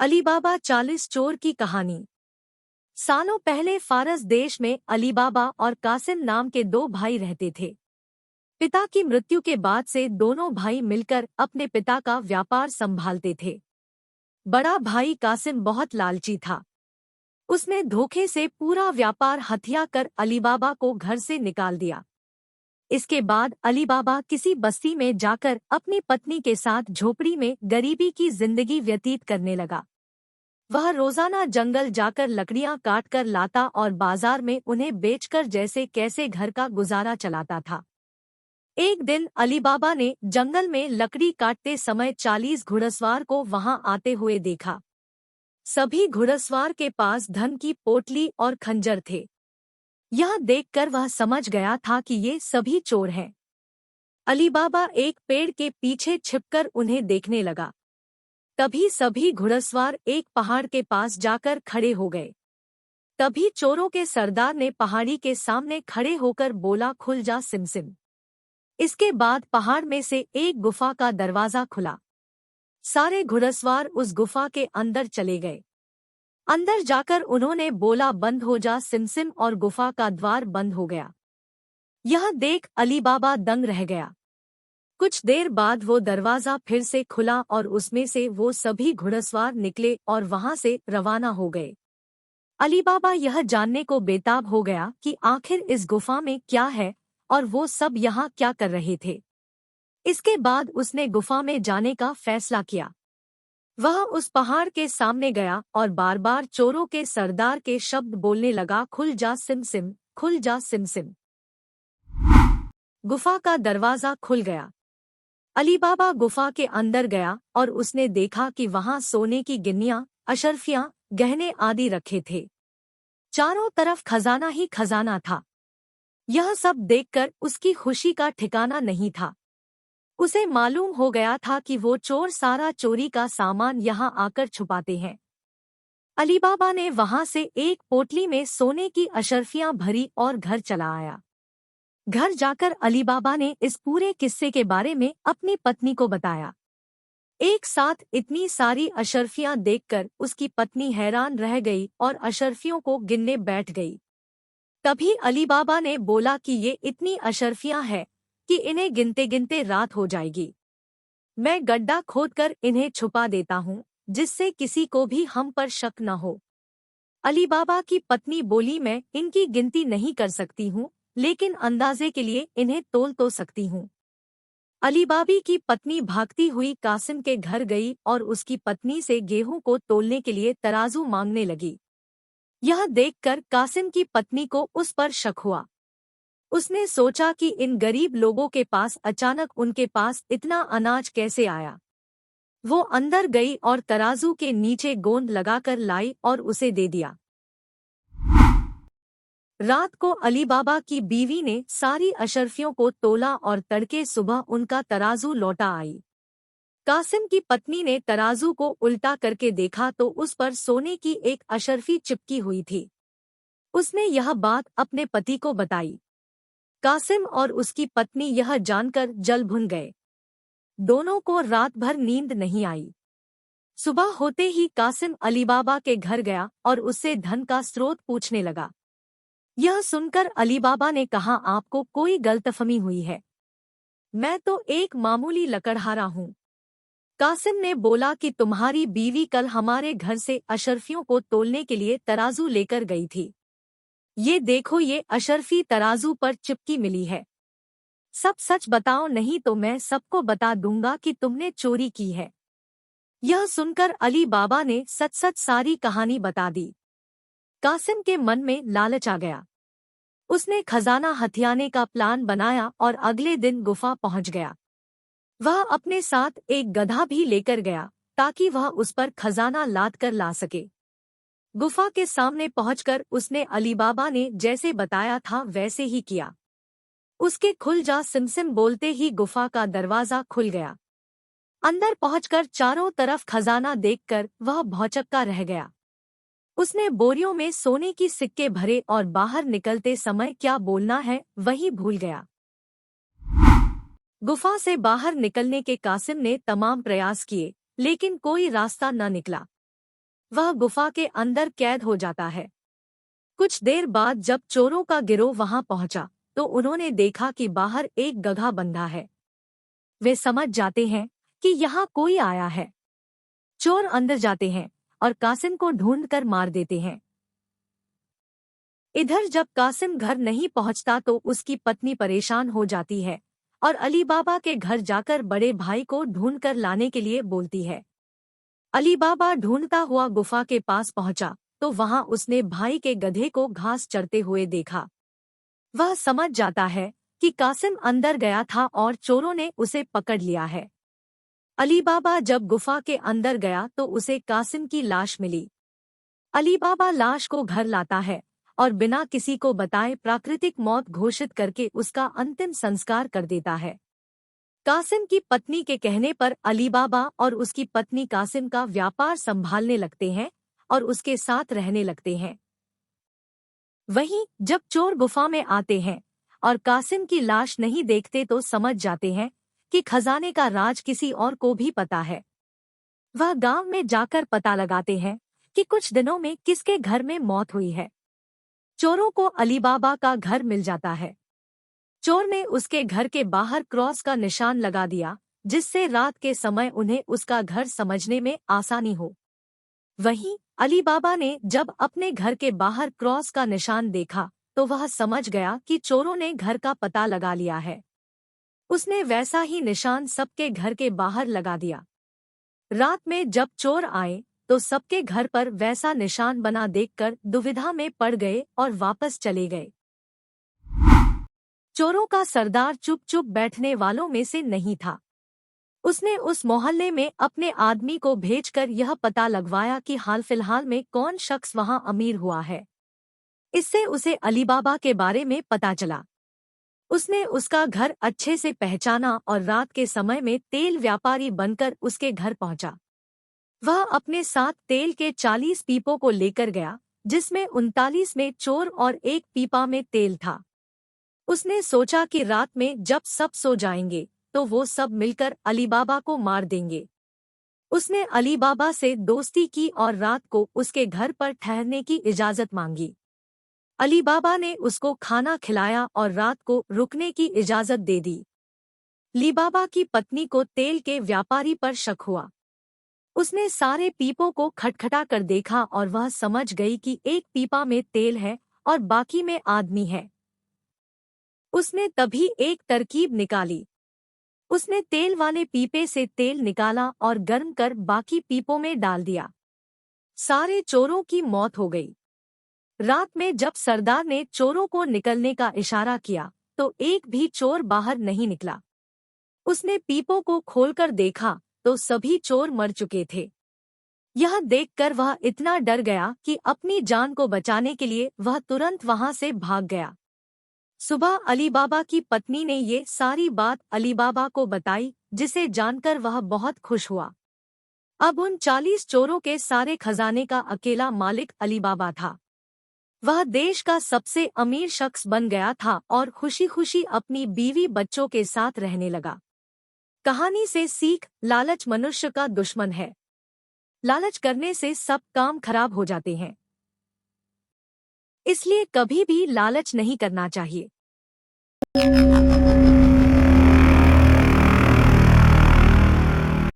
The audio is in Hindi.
अलीबाबा 40 चोर की कहानी। सालों पहले फारस देश में अलीबाबा और कासिम नाम के दो भाई रहते थे। पिता की मृत्यु के बाद से दोनों भाई मिलकर अपने पिता का व्यापार संभालते थे। बड़ा भाई कासिम बहुत लालची था। उसने धोखे से पूरा व्यापार हथिया कर अलीबाबा को घर से निकाल दिया। इसके बाद अलीबाबा किसी बस्ती में जाकर अपनी पत्नी के साथ झोपड़ी में गरीबी की जिंदगी व्यतीत करने लगा। वह रोजाना जंगल जाकर लकड़ियां काट कर लाता और बाजार में उन्हें बेचकर जैसे कैसे घर का गुजारा चलाता था। एक दिन अलीबाबा ने जंगल में लकड़ी काटते समय 40 घुड़सवार को वहां आते हुए देखा। सभी घुड़सवार के पास धन की पोटली और खंजर थे। यह देखकर वह समझ गया था कि ये सभी चोर हैं। अलीबाबा एक पेड़ के पीछे छिपकर उन्हें देखने लगा। तभी सभी घुड़सवार एक पहाड़ के पास जाकर खड़े हो गए। तभी चोरों के सरदार ने पहाड़ी के सामने खड़े होकर बोला, खुल जा सिमसिम। इसके बाद पहाड़ में से एक गुफा का दरवाजा खुला। सारे घुड़सवार उस गुफा के अंदर चले गए। अंदर जाकर उन्होंने बोला, बंद हो जा सिमसिम, और गुफा का द्वार बंद हो गया। यह देख अलीबाबा दंग रह गया। कुछ देर बाद वो दरवाजा फिर से खुला और उसमें से वो सभी घुड़सवार निकले और वहां से रवाना हो गए। अलीबाबा यह जानने को बेताब हो गया कि आखिर इस गुफा में क्या है और वो सब यहाँ क्या कर रहे थे। इसके बाद उसने गुफा में जाने का फैसला किया। वह उस पहाड़ के सामने गया और बार बार चोरों के सरदार के शब्द बोलने लगा, खुल जा सिमसिम, खुल जा सिमसिम। गुफा का दरवाजा खुल गया। अलीबाबा गुफा के अंदर गया और उसने देखा कि वहां सोने की गिन्नियां, अशर्फियां, गहने आदि रखे थे। चारों तरफ खजाना ही खजाना था। यह सब देखकर उसकी खुशी का ठिकाना नहीं था। उसे मालूम हो गया था कि वो चोर सारा चोरी का सामान यहाँ आकर छुपाते हैं। अलीबाबा ने वहां से एक पोटली में सोने की अशर्फियां भरी और घर चला आया। घर जाकर अलीबाबा ने इस पूरे किस्से के बारे में अपनी पत्नी को बताया। एक साथ इतनी सारी अशर्फियां देखकर उसकी पत्नी हैरान रह गई और अशर्फियों को गिनने बैठ गई। तभी अलीबाबा ने बोला कि ये इतनी अशर्फियां हैं कि इन्हें गिनते गिनते रात हो जाएगी। मैं गड्ढा खोदकर इन्हें छुपा देता हूँ, जिससे किसी को भी हम पर शक न हो। अलीबाबा की पत्नी बोली, मैं इनकी गिनती नहीं कर सकती हूँ, लेकिन अंदाजे के लिए इन्हें तोल तो सकती हूँ। अलीबाबी की पत्नी भागती हुई कासिम के घर गई और उसकी पत्नी से गेहूं को तोलने के लिए तराजू मांगने लगी। यह देखकर कासिम की पत्नी को उस पर शक हुआ। उसने सोचा कि इन गरीब लोगों के पास अचानक उनके पास इतना अनाज कैसे आया। वो अंदर गई और तराजू के नीचे गोंद लगाकर लाई और उसे दे दिया। रात को अलीबाबा की बीवी ने सारी अशर्फियों को तोला और तड़के सुबह उनका तराजू लौटा आई। कासिम की पत्नी ने तराजू को उल्टा करके देखा तो उस पर सोने की एक अशर्फी चिपकी हुई थी। उसने यह बात अपने पति को बताई। कासिम और उसकी पत्नी यह जानकर जल भुन गए। दोनों को रात भर नींद नहीं आई। सुबह होते ही कासिम अलीबाबा के घर गया और उससे धन का स्रोत पूछने लगा। यह सुनकर अलीबाबा ने कहा, आपको कोई गलतफहमी हुई है। मैं तो एक मामूली लकड़हारा हूँ। कासिम ने बोला कि तुम्हारी बीवी कल हमारे घर से अशर्फियों को तोलने के लिए तराजू लेकर गई थी। ये देखो, ये अशर्फी तराजू पर चिपकी मिली है। सब सच बताओ, नहीं तो मैं सबको बता दूंगा कि तुमने चोरी की है। यह सुनकर अली बाबा ने सच सच सारी कहानी बता दी। कासिम के मन में लालच आ गया। उसने खजाना हथियाने का प्लान बनाया और अगले दिन गुफा पहुंच गया। वह अपने साथ एक गधा भी लेकर गया ताकि वह उस पर खजाना लाद कर ला सके। गुफा के सामने पहुंचकर उसने अलीबाबा ने जैसे बताया था वैसे ही किया। उसके खुल जा सिमसिम बोलते ही गुफा का दरवाजा खुल गया। अंदर पहुंचकर चारों तरफ खजाना देखकर वह भौचक्का रह गया। उसने बोरियों में सोने की सिक्के भरे और बाहर निकलते समय क्या बोलना है वही भूल गया। गुफा से बाहर निकलने के कासिम ने तमाम प्रयास किए, लेकिन कोई रास्ता न निकला। वह गुफा के अंदर कैद हो जाता है। कुछ देर बाद जब चोरों का गिरोह वहां पहुंचा तो उन्होंने देखा कि बाहर एक गधा बंधा है। वे समझ जाते हैं कि यहाँ कोई आया है। चोर अंदर जाते हैं और कासिम को ढूंढकर मार देते हैं। इधर जब कासिम घर नहीं पहुंचता तो उसकी पत्नी परेशान हो जाती है और अली बाबा के घर जाकर बड़े भाई को ढूंढकर लाने के लिए बोलती है। अली बाबा ढूंढता हुआ गुफा के पास पहुंचा तो वहां उसने भाई के गधे को घास चरते हुए देखा। वह समझ जाता है कि कासिम अंदर गया था और चोरों ने उसे पकड़ लिया है। अली बाबा जब गुफा के अंदर गया तो उसे कासिम की लाश मिली। अली बाबा लाश को घर लाता है और बिना किसी को बताए प्राकृतिक मौत घोषित करके उसका अंतिम संस्कार कर देता है। कासिम की पत्नी के कहने पर अली बाबा और उसकी पत्नी कासिम का व्यापार संभालने लगते हैं और उसके साथ रहने लगते हैं। वहीं जब चोर गुफा में आते हैं और कासिम की लाश नहीं देखते तो समझ जाते हैं कि खजाने का राज किसी और को भी पता है। वह गांव में जाकर पता लगाते हैं कि कुछ दिनों में किसके घर में मौत हुई है। चोरों को अली बाबा का घर मिल जाता है। चोर ने उसके घर के बाहर क्रॉस का निशान लगा दिया जिससे रात के समय उन्हें उसका घर समझने में आसानी हो। वहीं अली बाबा ने जब अपने घर के बाहर क्रॉस का निशान देखा तो वह समझ गया कि चोरों ने घर का पता लगा लिया है। उसने वैसा ही निशान सबके घर के बाहर लगा दिया। रात में जब चोर आए तो सबके घर पर वैसा निशान बना देखकर दुविधा में पड़ गए और वापस चले गए। चोरों का सरदार चुप चुप बैठने वालों में से नहीं था। उसने उस मोहल्ले में अपने आदमी को भेजकर यह पता लगवाया कि हाल फिलहाल में कौन शख्स वहां अमीर हुआ है। इससे उसे अली बाबा के बारे में पता चला। उसने उसका घर अच्छे से पहचाना और रात के समय में तेल व्यापारी बनकर उसके घर पहुंचा। वह अपने साथ तेल के 40 पीपों को लेकर गया जिसमें 39 में चोर और एक पीपा में तेल था। उसने सोचा कि रात में जब सब सो जाएंगे तो वो सब मिलकर अली बाबा को मार देंगे। उसने अली बाबा से दोस्ती की और रात को उसके घर पर ठहरने की इजाजत मांगी। अली बाबा ने उसको खाना खिलाया और रात को रुकने की इजाजत दे दी। अली बाबा की पत्नी को तेल के व्यापारी पर शक हुआ। उसने सारे पीपों को खटखटा कर देखा और वह समझ गई कि एक पीपा में तेल है और बाकी में आदमी है। उसने तभी एक तरकीब निकाली। उसने तेल वाले पीपे से तेल निकाला और गर्म कर बाकी पीपों में डाल दिया। सारे चोरों की मौत हो गई। रात में जब सरदार ने चोरों को निकलने का इशारा किया तो एक भी चोर बाहर नहीं निकला। उसने पीपों को खोलकर देखा तो सभी चोर मर चुके थे। यह देखकर वह इतना डर गया कि अपनी जान को बचाने के लिए वह तुरंत वहां से भाग गया। सुबह अली बाबा की पत्नी ने ये सारी बात अली बाबा को बताई जिसे जानकर वह बहुत खुश हुआ। अब उन 40 चोरों के सारे खजाने का अकेला मालिक अली बाबा था। वह देश का सबसे अमीर शख्स बन गया था और खुशी खुशी अपनी बीवी बच्चों के साथ रहने लगा। कहानी से सीख, लालच मनुष्य का दुश्मन है। लालच करने से सब काम खराब हो जाते हैं। इसलिए कभी भी लालच नहीं करना चाहिए।